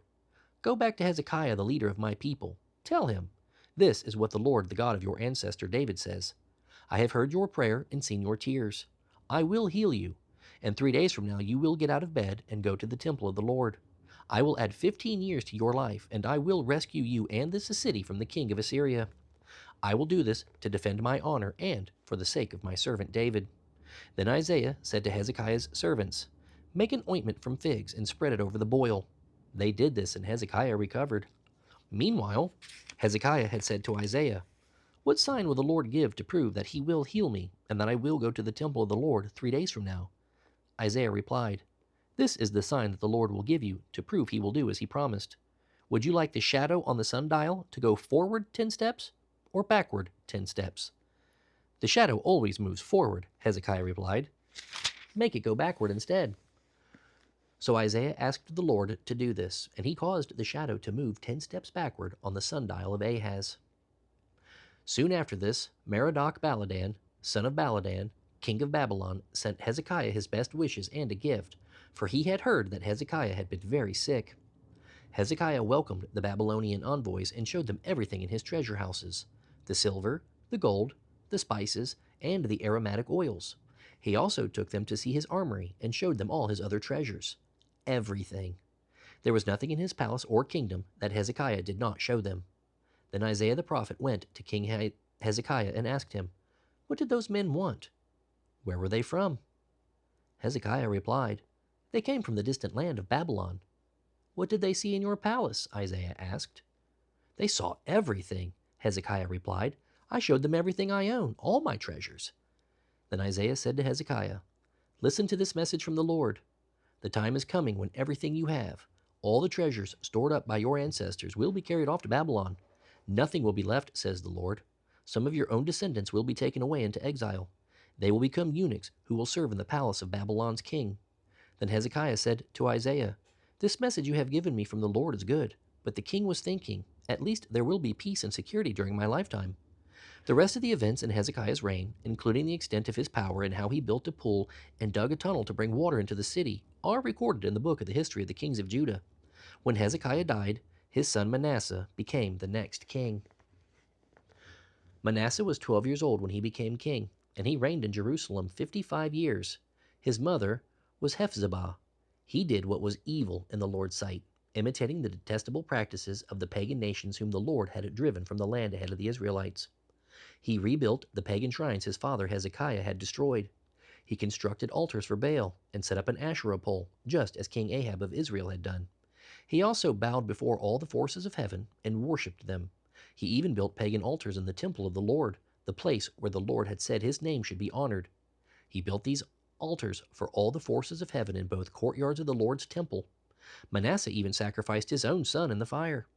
"Go back to Hezekiah, the leader of my people. Tell him, this is what the Lord, the God of your ancestor David, says: I have heard your prayer and seen your tears. I will heal you, and 3 days from now you will get out of bed and go to the temple of the Lord. I will add 15 years to your life, and I will rescue you and this city from the king of Assyria. I will do this to defend my honor and for the sake of my servant David." Then Isaiah said to Hezekiah's servants, "Make an ointment from figs and spread it over the boil." They did this, and Hezekiah recovered. Meanwhile, Hezekiah had said to Isaiah, "What sign will the Lord give to prove that he will heal me and that I will go to the temple of the Lord 3 days from now?" Isaiah replied, "This is the sign that the Lord will give you to prove he will do as he promised. Would you like the shadow on the sundial to go forward 10 steps or backward 10 steps?" "The shadow always moves forward," Hezekiah replied. "Make it go backward instead." So Isaiah asked the Lord to do this, and he caused the shadow to move 10 steps backward on the sundial of Ahaz. Soon after this, Merodach-Baladan, son of Baladan, king of Babylon, sent Hezekiah his best wishes and a gift, for he had heard that Hezekiah had been very sick. Hezekiah welcomed the Babylonian envoys and showed them everything in his treasure houses: the silver, the gold, the spices, and the aromatic oils. He also took them to see his armory and showed them all his other treasures. Everything. There was nothing in his palace or kingdom that Hezekiah did not show them. Then Isaiah the prophet went to King Hezekiah and asked him, "What did those men want? Where were they from?" Hezekiah replied, "They came from the distant land of Babylon." "What did they see in your palace?" Isaiah asked. "They saw everything," Hezekiah replied. "I showed them everything I own, all my treasures." Then Isaiah said to Hezekiah, "Listen to this message from the Lord. The time is coming when everything you have, all the treasures stored up by your ancestors, will be carried off to Babylon. Nothing will be left, says the Lord. Some of your own descendants will be taken away into exile. They will become eunuchs who will serve in the palace of Babylon's king." Then Hezekiah said to Isaiah, "This message you have given me from the Lord is good." But the king was thinking, "At least there will be peace and security during my lifetime." The rest of the events in Hezekiah's reign, including the extent of his power and how he built a pool and dug a tunnel to bring water into the city, are recorded in the book of the history of the kings of Judah. When Hezekiah died, his son Manasseh became the next king. Manasseh was 12 years old when he became king, and he reigned in Jerusalem 55 years. His mother was Hephzibah. He did what was evil in the Lord's sight, imitating the detestable practices of the pagan nations whom the Lord had driven from the land ahead of the Israelites. He rebuilt the pagan shrines his father Hezekiah had destroyed. He constructed altars for Baal and set up an Asherah pole, just as King Ahab of Israel had done. He also bowed before all the forces of heaven and worshipped them. He even built pagan altars in the temple of the Lord, the place where the Lord had said his name should be honored. He built these altars for all the forces of heaven in both courtyards of the Lord's temple. Manasseh even sacrificed his own son in the fire.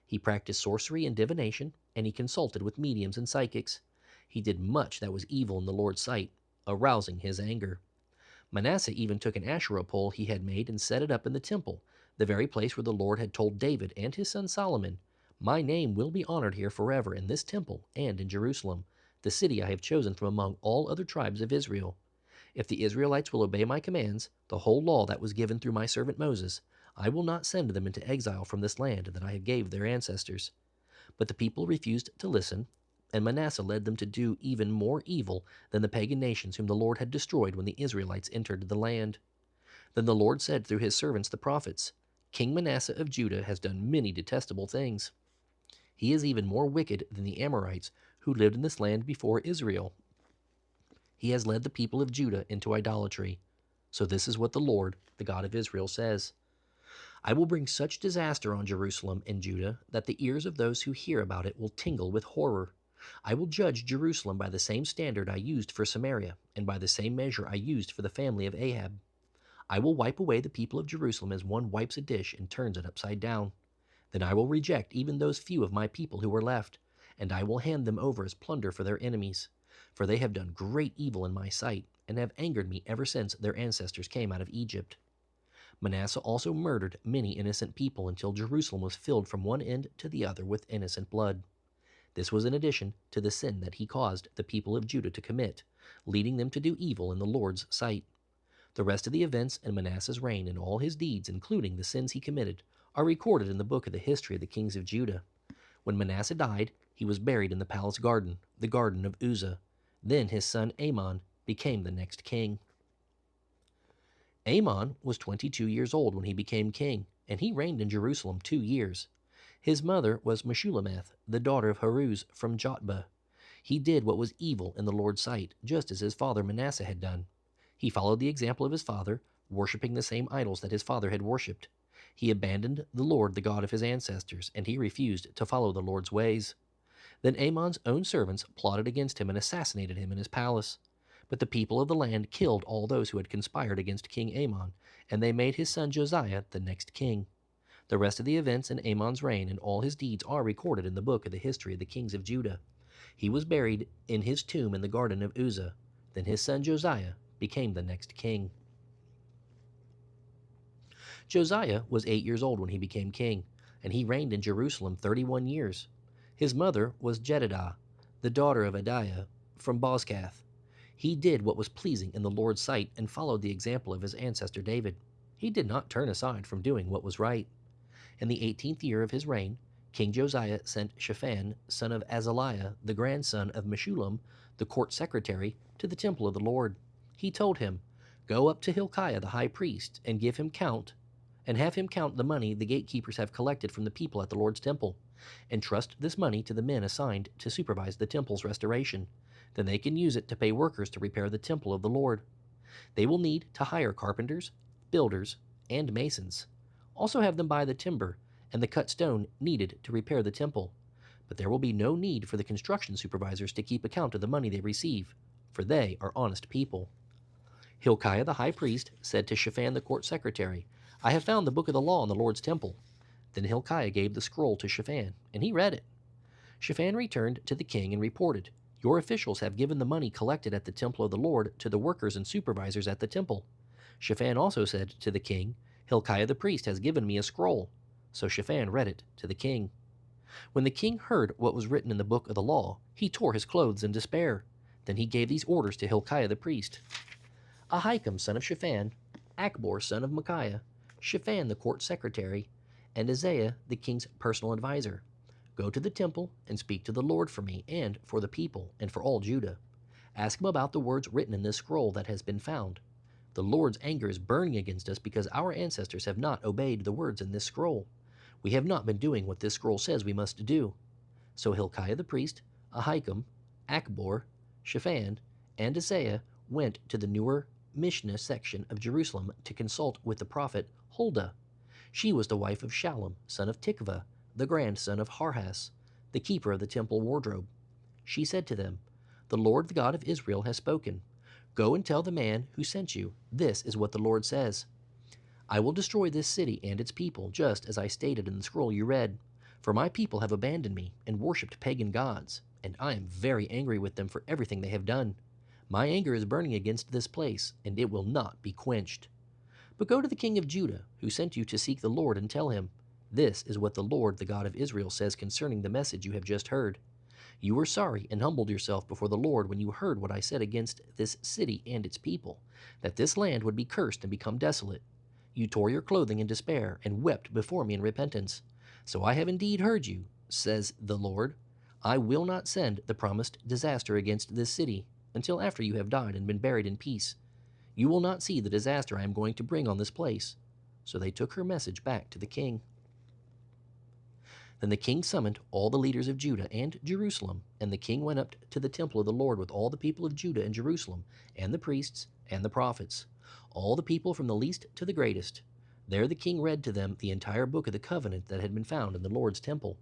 He practiced sorcery and divination, and he consulted with mediums and psychics. He did much that was evil in the Lord's sight, arousing his anger. Manasseh even took an Asherah pole he had made and set it up in the temple, the very place where the Lord had told David and his son Solomon, "My name will be honored here forever in this temple and in Jerusalem, the city I have chosen from among all other tribes of Israel. If the Israelites will obey my commands, the whole law that was given through my servant Moses, I will not send them into exile from this land that I gave their ancestors." But the people refused to listen, and Manasseh led them to do even more evil than the pagan nations whom the Lord had destroyed when the Israelites entered the land. Then the Lord said through his servants the prophets, King Manasseh of Judah has done many detestable things. He is even more wicked than the Amorites who lived in this land before Israel. He has led the people of Judah into idolatry. So this is what the Lord, the God of Israel, says. I will bring such disaster on Jerusalem and Judah that the ears of those who hear about it will tingle with horror. I will judge Jerusalem by the same standard I used for Samaria, and by the same measure I used for the family of Ahab. I will wipe away the people of Jerusalem as one wipes a dish and turns it upside down. Then I will reject even those few of my people who were left, and I will hand them over as plunder for their enemies. For they have done great evil in my sight, and have angered me ever since their ancestors came out of Egypt. Manasseh also murdered many innocent people until Jerusalem was filled from one end to the other with innocent blood. This was in addition to the sin that he caused the people of Judah to commit, leading them to do evil in the Lord's sight. The rest of the events in Manasseh's reign and all his deeds, including the sins he committed, are recorded in the book of the history of the kings of Judah. When Manasseh died, he was buried in the palace garden, the garden of Uzzah. Then his son Amon became the next king. Amon was 22 years old when he became king, and he reigned in Jerusalem 2 years. His mother was Meshullemeth, the daughter of Haruz from Jotbah. He did what was evil in the Lord's sight, just as his father Manasseh had done. He followed the example of his father, worshiping the same idols that his father had worshipped. He abandoned the Lord, the God of his ancestors, and he refused to follow the Lord's ways. Then Amon's own servants plotted against him and assassinated him in his palace. But the people of the land killed all those who had conspired against King Amon, and they made his son Josiah the next king. The rest of the events in Amon's reign and all his deeds are recorded in the book of the history of the kings of Judah. He was buried in his tomb in the garden of Uzzah. Then his son Josiah became the next king. Josiah was 8 years old when he became king, and he reigned in Jerusalem 31 years. His mother was Jedidah, the daughter of Adiah from Bozkath. He did what was pleasing in the Lord's sight and followed the example of his ancestor David. He did not turn aside from doing what was right. In the 18th year of his reign, King Josiah sent Shaphan, son of Azaliah, the grandson of Meshullam, the court secretary, to the temple of the Lord. He told him, Go up to Hilkiah the high priest and have him count the money the gatekeepers have collected from the people at the Lord's temple. Entrust this money to the men assigned to supervise the temple's restoration. Then they can use it to pay workers to repair the temple of the Lord. They will need to hire carpenters, builders, and masons. Also have them buy the timber and the cut stone needed to repair the temple. But there will be no need for the construction supervisors to keep account of the money they receive, for they are honest people. Hilkiah the high priest said to Shaphan the court secretary, I have found the book of the law in the Lord's temple. Then Hilkiah gave the scroll to Shaphan, and he read it. Shaphan returned to the king and reported, Your officials have given the money collected at the temple of the Lord to the workers and supervisors at the temple. Shaphan also said to the king, Hilkiah the priest has given me a scroll. So Shaphan read it to the king. When the king heard what was written in the book of the law, he tore his clothes in despair. Then he gave these orders to Hilkiah the priest. Ahikam son of Shaphan, Achbor son of Micaiah, Shaphan the court secretary, and Isaiah the king's personal adviser. Go to the temple and speak to the Lord for me and for the people and for all Judah. Ask him about the words written in this scroll that has been found. The Lord's anger is burning against us because our ancestors have not obeyed the words in this scroll. We have not been doing what this scroll says we must do. So Hilkiah the priest, Ahikam, Achbor, Shaphan, and Isaiah went to the newer Mishnah section of Jerusalem to consult with the prophet Huldah. She was the wife of Shallum, son of Tikvah, the grandson of Harhas, the keeper of the temple wardrobe. She said to them, The Lord, the God of Israel, has spoken. Go and tell the man who sent you, This is what the Lord says. I will destroy this city and its people, just as I stated in the scroll you read. For my people have abandoned me and worshipped pagan gods, and I am very angry with them for everything they have done. My anger is burning against this place, and it will not be quenched. But go to the king of Judah, who sent you to seek the Lord, and tell him, This is what the Lord, the God of Israel, says concerning the message you have just heard. You were sorry and humbled yourself before the Lord when you heard what I said against this city and its people, that this land would be cursed and become desolate. You tore your clothing in despair and wept before me in repentance. So I have indeed heard you, says the Lord, I will not send the promised disaster against this city until after you have died and been buried in peace. You will not see the disaster I am going to bring on this place. So they took her message back to the king. Then the king summoned all the leaders of Judah and Jerusalem, and the king went up to the temple of the Lord with all the people of Judah and Jerusalem, and the priests and the prophets, all the people from the least to the greatest. There the king read to them the entire book of the covenant that had been found in the Lord's temple.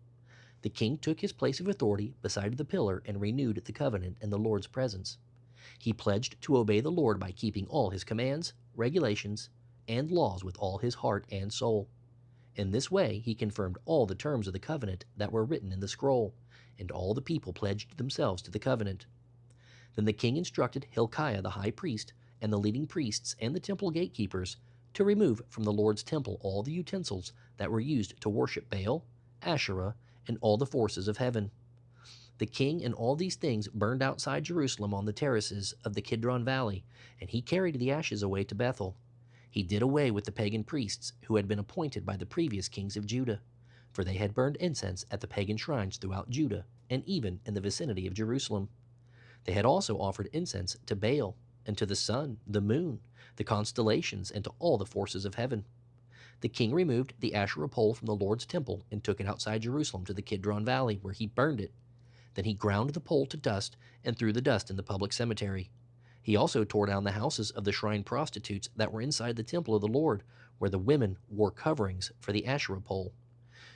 The king took his place of authority beside the pillar and renewed the covenant in the Lord's presence. He pledged to obey the Lord by keeping all his commands, regulations, and laws with all his heart and soul. In this way he confirmed all the terms of the covenant that were written in the scroll, and all the people pledged themselves to the covenant. Then the king instructed Hilkiah the high priest, and the leading priests and the temple gatekeepers to remove from the Lord's temple all the utensils that were used to worship Baal, Asherah, and all the forces of heaven. The king and all these things burned outside Jerusalem on the terraces of the Kidron Valley, and he carried the ashes away to Bethel. He did away with the pagan priests who had been appointed by the previous kings of Judah, for they had burned incense at the pagan shrines throughout Judah and even in the vicinity of Jerusalem. They had also offered incense to Baal and to the sun, the moon, the constellations, and to all the forces of heaven. The king removed the Asherah pole from the Lord's temple and took it outside Jerusalem to the Kidron Valley, where he burned it. Then he ground the pole to dust and threw the dust in the public cemetery. He also tore down the houses of the shrine prostitutes that were inside the temple of the Lord, where the women wore coverings for the Asherah pole.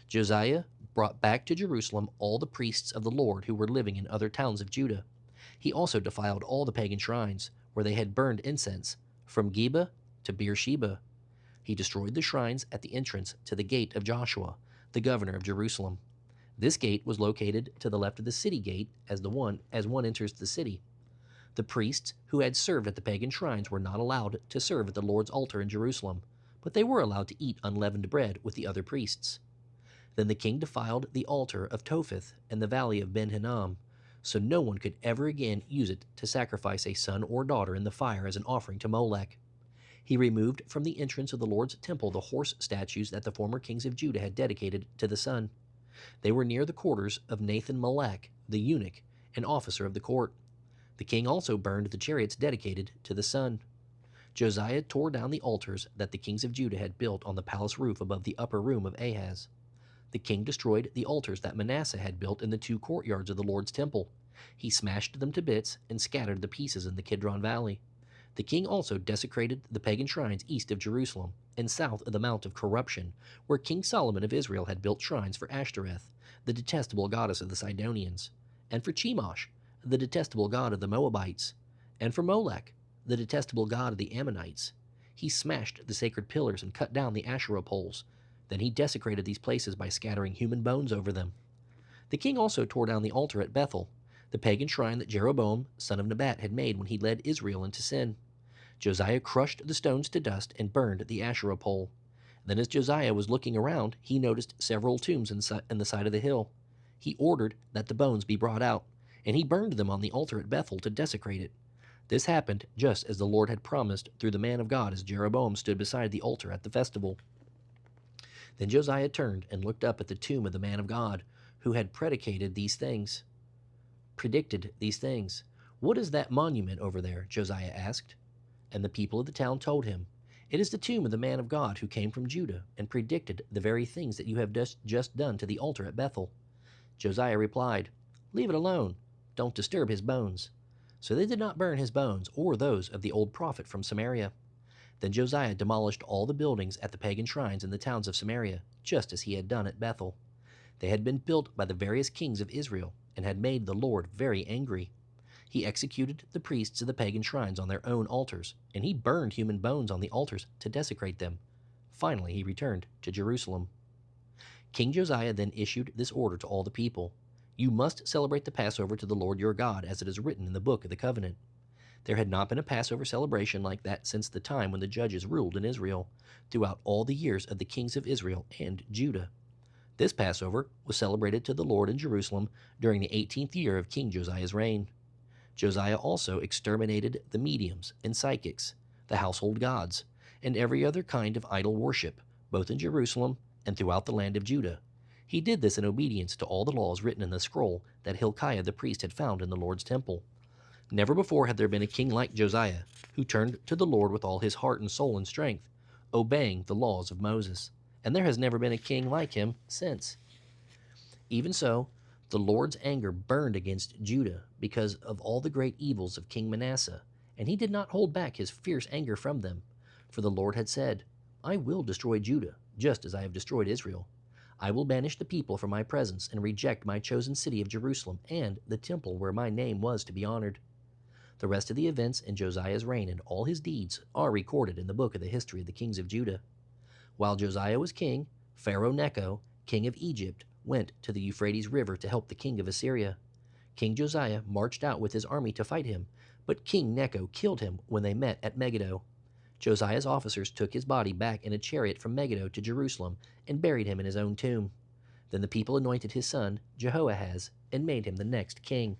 Josiah brought back to Jerusalem all the priests of the Lord who were living in other towns of Judah. He also defiled all the pagan shrines, where they had burned incense, from Geba to Beersheba. He destroyed the shrines at the entrance to the gate of Joshua, the governor of Jerusalem. This gate was located to the left of the city gate as one enters the city. The priests who had served at the pagan shrines were not allowed to serve at the Lord's altar in Jerusalem, but they were allowed to eat unleavened bread with the other priests. Then the king defiled the altar of Topheth in the valley of Ben-Hinnom, so no one could ever again use it to sacrifice a son or daughter in the fire as an offering to Molech. He removed from the entrance of the Lord's temple the horse statues that the former kings of Judah had dedicated to the sun. They were near the quarters of Nathan-Melech, the eunuch, an officer of the court. The king also burned the chariots dedicated to the sun. Josiah tore down the altars that the kings of Judah had built on the palace roof above the upper room of Ahaz. The king destroyed the altars that Manasseh had built in the two courtyards of the Lord's temple. He smashed them to bits and scattered the pieces in the Kidron Valley. The king also desecrated the pagan shrines east of Jerusalem and south of the Mount of Corruption, where King Solomon of Israel had built shrines for Ashtoreth, the detestable goddess of the Sidonians, and for Chemosh, the detestable god of the Moabites, and for Molech, the detestable god of the Ammonites. He smashed the sacred pillars and cut down the Asherah poles. Then he desecrated these places by scattering human bones over them. The king also tore down the altar at Bethel, the pagan shrine that Jeroboam, son of Nebat, had made when he led Israel into sin. Josiah crushed the stones to dust and burned the Asherah pole. Then as Josiah was looking around, he noticed several tombs in the side of the hill. He ordered that the bones be brought out, and he burned them on the altar at Bethel to desecrate it. This happened just as the Lord had promised through the man of God as Jeroboam stood beside the altar at the festival. Then Josiah turned and looked up at the tomb of the man of God, who had predicted these things. What is that monument over there? Josiah asked. And the people of the town told him, It is the tomb of the man of God who came from Judah and predicted the very things that you have just done to the altar at Bethel. Josiah replied, Leave it alone. Don't disturb his bones. So they did not burn his bones or those of the old prophet from Samaria. Then Josiah demolished all the buildings at the pagan shrines in the towns of Samaria, just as he had done at Bethel. They had been built by the various kings of Israel and had made the Lord very angry. He executed the priests of the pagan shrines on their own altars, and he burned human bones on the altars to desecrate them. Finally, he returned to Jerusalem. King Josiah then issued this order to all the people. You must celebrate the Passover to the Lord your God, as it is written in the book of the covenant. There had not been a Passover celebration like that since the time when the judges ruled in Israel, throughout all the years of the kings of Israel and Judah. This Passover was celebrated to the Lord in Jerusalem during the 18th year of King Josiah's reign. Josiah also exterminated the mediums and psychics, the household gods, and every other kind of idol worship, both in Jerusalem and throughout the land of Judah. He did this in obedience to all the laws written in the scroll that Hilkiah the priest had found in the Lord's temple. Never before had there been a king like Josiah, who turned to the Lord with all his heart and soul and strength, obeying the laws of Moses. And there has never been a king like him since. Even so, the Lord's anger burned against Judah because of all the great evils of King Manasseh, and he did not hold back his fierce anger from them. For the Lord had said, I will destroy Judah, just as I have destroyed Israel. I will banish the people from my presence and reject my chosen city of Jerusalem and the temple where my name was to be honored. The rest of the events in Josiah's reign and all his deeds are recorded in the book of the history of the kings of Judah. While Josiah was king, Pharaoh Necho, king of Egypt, went to the Euphrates River to help the king of Assyria. King Josiah marched out with his army to fight him, but King Necho killed him when they met at Megiddo. Josiah's officers took his body back in a chariot from Megiddo to Jerusalem and buried him in his own tomb. Then the people anointed his son, Jehoahaz, and made him the next king.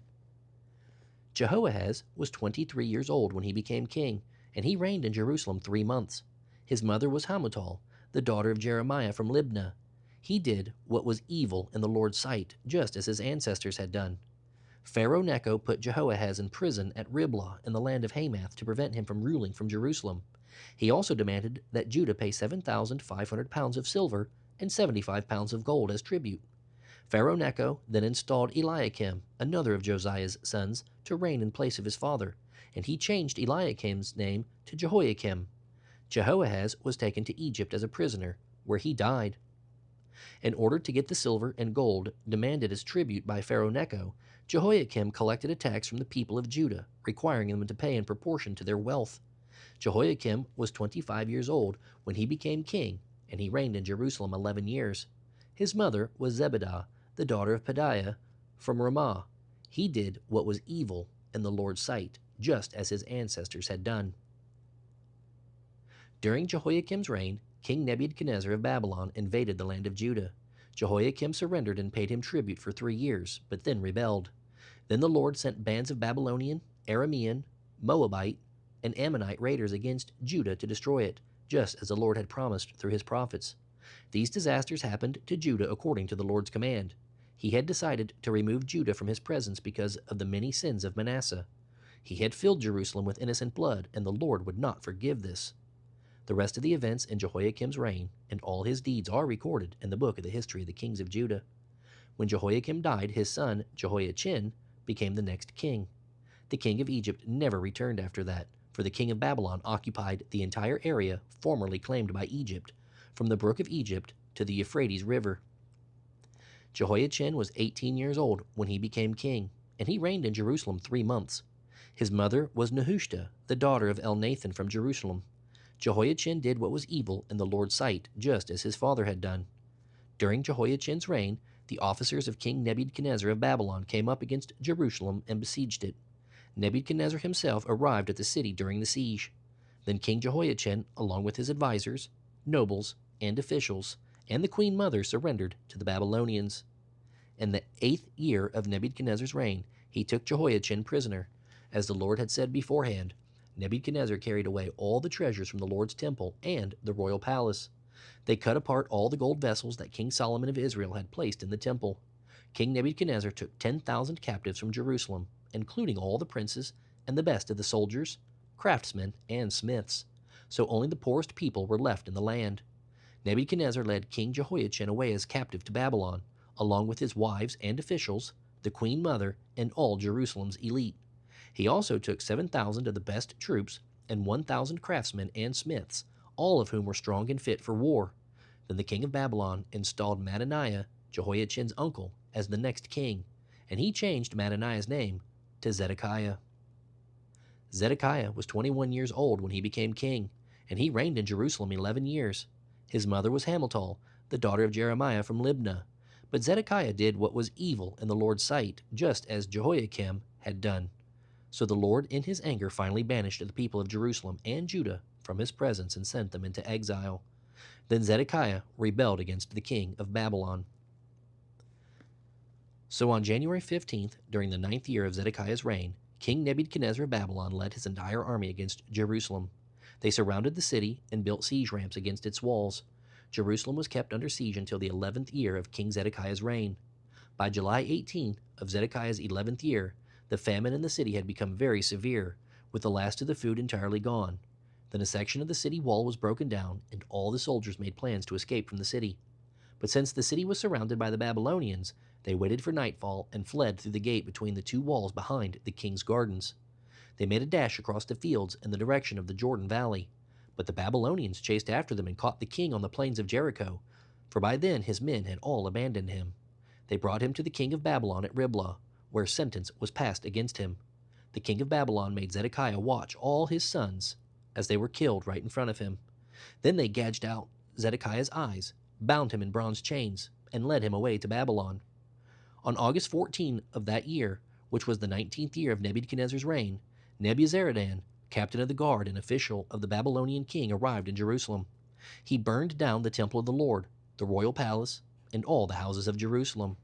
Jehoahaz was 23 years old when he became king, and he reigned in Jerusalem 3 months. His mother was Hamutal, the daughter of Jeremiah from Libnah. He did what was evil in the Lord's sight, just as his ancestors had done. Pharaoh Necho put Jehoahaz in prison at Riblah in the land of Hamath to prevent him from ruling from Jerusalem. He also demanded that Judah pay 7,500 pounds of silver and 75 pounds of gold as tribute. Pharaoh Necho then installed Eliakim, another of Josiah's sons, to reign in place of his father, and he changed Eliakim's name to Jehoiakim. Jehoahaz was taken to Egypt as a prisoner, where he died. In order to get the silver and gold demanded as tribute by Pharaoh Necho, Jehoiakim collected a tax from the people of Judah, requiring them to pay in proportion to their wealth. Jehoiakim was 25 years old when he became king, and he reigned in Jerusalem 11 years. His mother was Zebedah, the daughter of Pedaiah from Ramah. He did what was evil in the Lord's sight, just as his ancestors had done. During Jehoiakim's reign, King Nebuchadnezzar of Babylon invaded the land of Judah. Jehoiakim surrendered and paid him tribute for 3 years, but then rebelled. Then the Lord sent bands of Babylonian, Aramean, Moabite, and Ammonite raiders against Judah to destroy it, just as the Lord had promised through his prophets. These disasters happened to Judah according to the Lord's command. He had decided to remove Judah from his presence because of the many sins of Manasseh. He had filled Jerusalem with innocent blood, and the Lord would not forgive this. The rest of the events in Jehoiakim's reign and all his deeds are recorded in the book of the history of the kings of Judah. When Jehoiakim died, his son Jehoiachin became the next king. The king of Egypt never returned after that, for the king of Babylon occupied the entire area formerly claimed by Egypt, from the brook of Egypt to the Euphrates River. Jehoiachin was 18 years old when he became king, and he reigned in Jerusalem 3 months. His mother was Nehushta, the daughter of Elnathan from Jerusalem. Jehoiachin did what was evil in the Lord's sight, just as his father had done. During Jehoiachin's reign, the officers of King Nebuchadnezzar of Babylon came up against Jerusalem and besieged it. Nebuchadnezzar himself arrived at the city during the siege. Then King Jehoiachin, along with his advisors, nobles, and officials, and the queen mother surrendered to the Babylonians. In the 8th year of Nebuchadnezzar's reign, he took Jehoiachin prisoner. As the Lord had said beforehand, Nebuchadnezzar carried away all the treasures from the Lord's temple and the royal palace. They cut apart all the gold vessels that King Solomon of Israel had placed in the temple. King Nebuchadnezzar took 10,000 captives from Jerusalem, including all the princes and the best of the soldiers, craftsmen, and smiths. So only the poorest people were left in the land. Nebuchadnezzar led King Jehoiachin away as captive to Babylon, along with his wives and officials, the queen mother, and all Jerusalem's elite. He also took 7,000 of the best troops and 1,000 craftsmen and smiths, all of whom were strong and fit for war. Then the king of Babylon installed Mattaniah, Jehoiachin's uncle, as the next king, and he changed Mattaniah's name to Zedekiah. Zedekiah was 21 years old when he became king, and he reigned in Jerusalem 11 years. His mother was Hamutal, the daughter of Jeremiah from Libnah. But Zedekiah did what was evil in the Lord's sight, just as Jehoiakim had done. So the Lord in his anger finally banished the people of Jerusalem and Judah from his presence and sent them into exile. Then Zedekiah rebelled against the king of Babylon. So on January 15th, during the 9th year of Zedekiah's reign, King Nebuchadnezzar of Babylon led his entire army against Jerusalem. They surrounded the city and built siege ramps against its walls. Jerusalem was kept under siege until the 11th year of King Zedekiah's reign. By July 18 of Zedekiah's 11th year, the famine in the city had become very severe, with the last of the food entirely gone. Then a section of the city wall was broken down, and all the soldiers made plans to escape from the city. But since the city was surrounded by the Babylonians, they waited for nightfall and fled through the gate between the two walls behind the king's gardens. They made a dash across the fields in the direction of the Jordan Valley. But the Babylonians chased after them and caught the king on the plains of Jericho, for by then his men had all abandoned him. They brought him to the king of Babylon at Riblah, where sentence was passed against him. The king of Babylon made Zedekiah watch all his sons as they were killed right in front of him. Then they gouged out Zedekiah's eyes, bound him in bronze chains, and led him away to Babylon. On August 14 of that year, which was the 19th year of Nebuchadnezzar's reign, Nebuzaradan, captain of the guard and official of the Babylonian king, arrived in Jerusalem. He burned down the temple of the Lord, the royal palace, and all the houses of Jerusalem.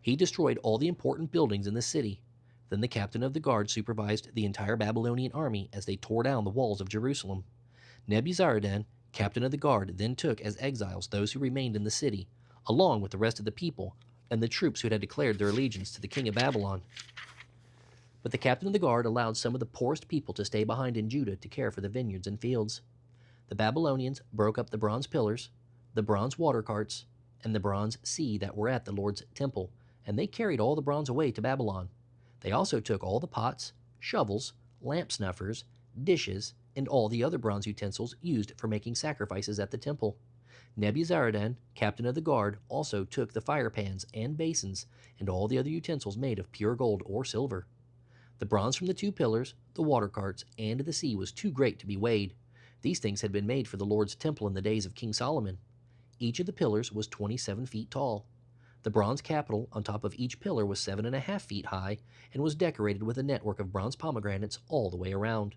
He destroyed all the important buildings in the city. Then the captain of the guard supervised the entire Babylonian army as they tore down the walls of Jerusalem. Nebuzaradan, captain of the guard, then took as exiles those who remained in the city, along with the rest of the people and the troops who had declared their allegiance to the king of Babylon. But the captain of the guard allowed some of the poorest people to stay behind in Judah to care for the vineyards and fields. The Babylonians broke up the bronze pillars, the bronze water carts, and the bronze sea that were at the Lord's temple, and they carried all the bronze away to Babylon. They also took all the pots, shovels, lamp snuffers, dishes, and all the other bronze utensils used for making sacrifices at the temple. Nebuzaradan, captain of the guard, also took the fire pans and basins and all the other utensils made of pure gold or silver. The bronze from the two pillars, the water carts, and the sea was too great to be weighed. These things had been made for the Lord's temple in the days of King Solomon. Each of the pillars was 27 feet tall. The bronze capital on top of each pillar was 7.5 feet high and was decorated with a network of bronze pomegranates all the way around.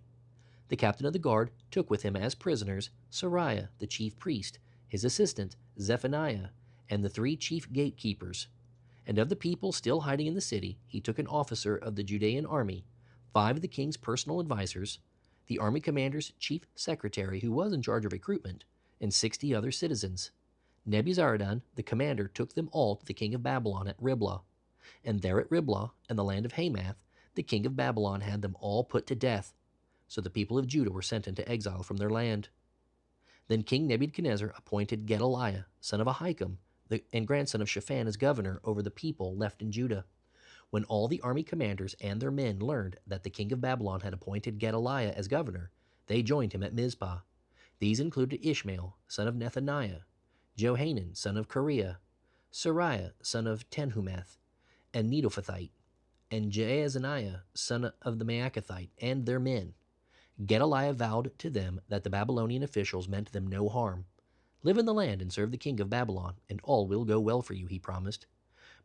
The captain of the guard took with him as prisoners Sariah, the chief priest, his assistant Zephaniah, and the 3 chief gatekeepers. And of the people still hiding in the city, he took an officer of the Judean army, 5 of the king's personal advisors, the army commander's chief secretary who was in charge of recruitment, and 60 other citizens. Nebuzaradan, the commander, took them all to the king of Babylon at Riblah. And there at Riblah, in the land of Hamath, the king of Babylon had them all put to death. So the people of Judah were sent into exile from their land. Then King Nebuchadnezzar appointed Gedaliah, son of Ahikam, and grandson of Shaphan, as governor over the people left in Judah. When all the army commanders and their men learned that the king of Babylon had appointed Gedaliah as governor, they joined him at Mizpah. These included Ishmael, son of Nethaniah, Johanan, son of Kareah, Sariah, son of Tanhumeth, and Netophathite, and Jaazaniah, son of the Maacathite, and their men. Gedaliah vowed to them that the Babylonian officials meant them no harm. Live in the land and serve the king of Babylon, and all will go well for you, he promised.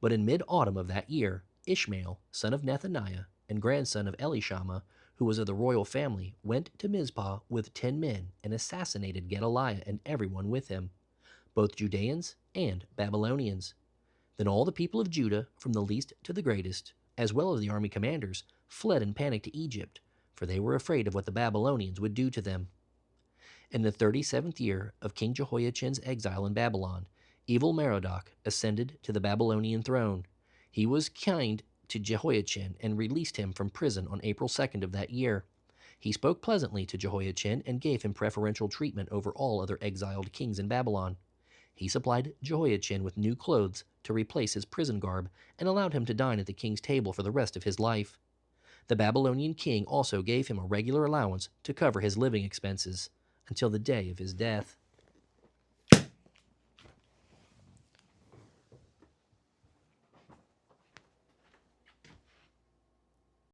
But in mid-autumn of that year, Ishmael, son of Nethaniah, and grandson of Elishama, who was of the royal family, went to Mizpah with 10 men and assassinated Gedaliah and everyone with him, both Judeans and Babylonians. Then all the people of Judah, from the least to the greatest, as well as the army commanders, fled in panic to Egypt, for they were afraid of what the Babylonians would do to them. In the 37th year of King Jehoiachin's exile in Babylon, evil Merodach ascended to the Babylonian throne. He was kind to Jehoiachin and released him from prison on April 2nd of that year. He spoke pleasantly to Jehoiachin and gave him preferential treatment over all other exiled kings in Babylon. He supplied Jehoiachin with new clothes to replace his prison garb and allowed him to dine at the king's table for the rest of his life. The Babylonian king also gave him a regular allowance to cover his living expenses until the day of his death.